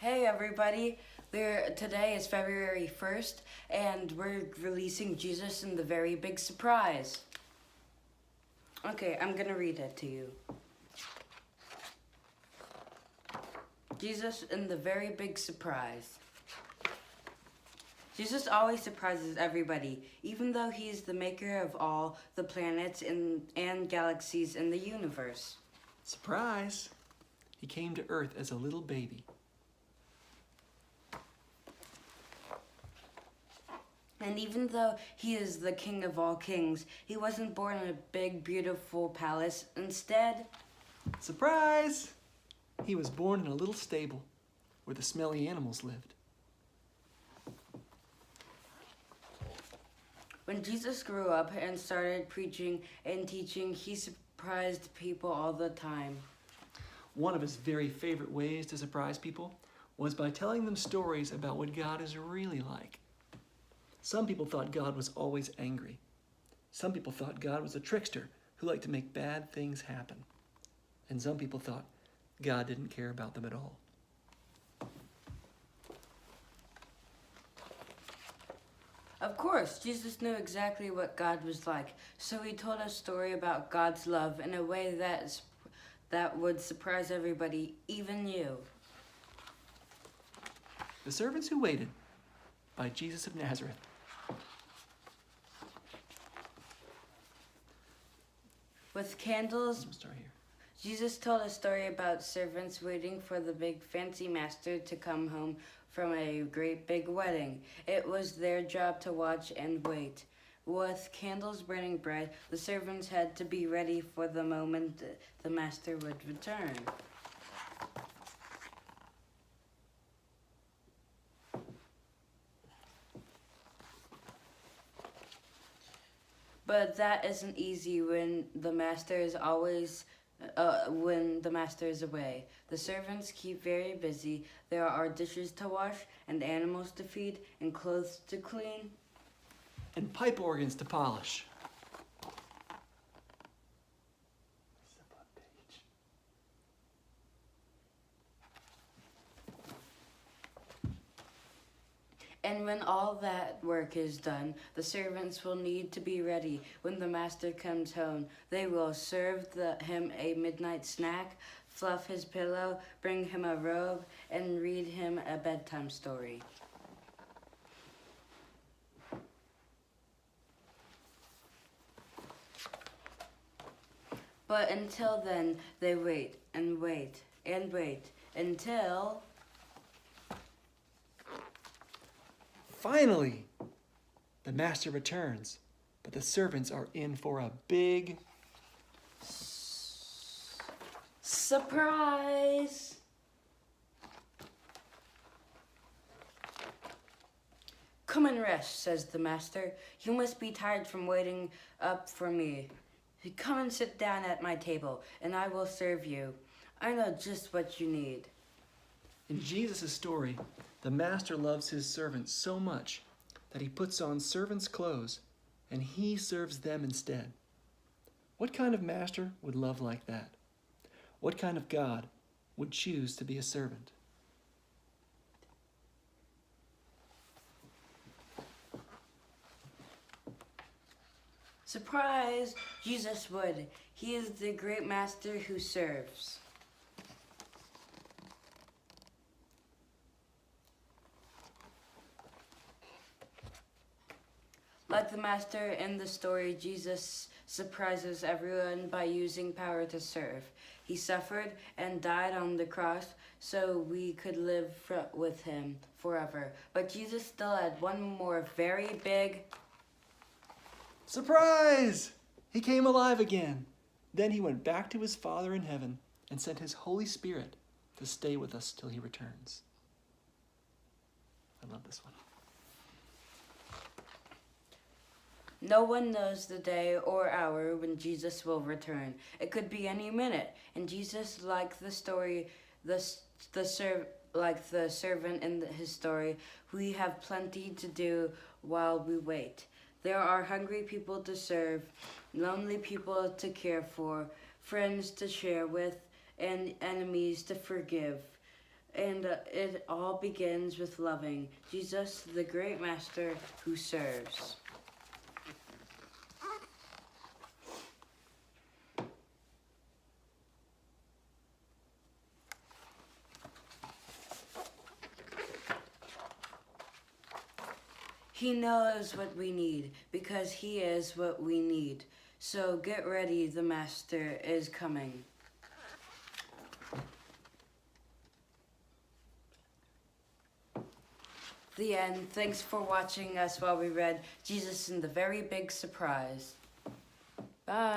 Hey everybody, today is February 1st and we're releasing Jesus and the Very Big Surprise. Okay, I'm gonna read it to you. Jesus and the Very Big Surprise. Jesus always surprises everybody, even though he is the maker of all the planets and galaxies in the universe. Surprise! He came to Earth as a little baby. And even though he is the king of all kings, he wasn't born in a big, beautiful palace. Instead, Surprise! He was born in a little stable where the smelly animals lived. when Jesus grew up and started preaching and teaching, he surprised people all the time. One of his very favorite ways to surprise people was by telling them stories about what God is really like. Some people thought God was always angry. Some people thought God was a trickster who liked to make bad things happen. And some people thought God didn't care about them at all. Of course, Jesus knew exactly what God was like, so he told a story about God's love in a way that would surprise everybody, even you. The Servants Who Waited by Jesus of Nazareth. With candles, We'll start here. Jesus told a story about servants waiting for the big fancy master to come home from a great big wedding. It was their job to watch and wait. With candles burning bright, the servants had to be ready for the moment the master would return. But that isn't easy when the master is away. The servants keep very busy. There are dishes to wash and animals to feed and clothes to clean. And pipe organs to polish. And when all that work is done, the servants will need to be ready. When the master comes home, they will serve him a midnight snack, fluff his pillow, bring him a robe, and read him a bedtime story. But until then, they wait and wait and wait until... Finally, the master returns, but the servants are in for a big surprise! Come and rest, says the master. You must be tired from waiting up for me. Come and sit down at my table, and I will serve you. I know just what you need. In Jesus' story, the master loves his servants so much that he puts on servants' clothes and he serves them instead. What kind of master would love like that? What kind of God would choose to be a servant? Surprise! Jesus would. He is the great master who serves. Like the master in the story, Jesus surprises everyone by using power to serve. He suffered and died on the cross so we could live with him forever. But Jesus still had one more very big Surprise! He came alive again. Then he went back to his Father in heaven and sent his Holy Spirit to stay with us till he returns. I love this one. No one knows the day or hour when Jesus will return. It could be any minute. And Jesus, like the story, like the servant in his story, we have plenty to do while we wait. There are hungry people to serve, lonely people to care for, friends to share with, and enemies to forgive. And it all begins with loving Jesus, the great master who serves. He knows what we need because he is what we need. So get ready, the master is coming. The end. Thanks for watching us while we read Jesus and the Very Big Surprise. Bye.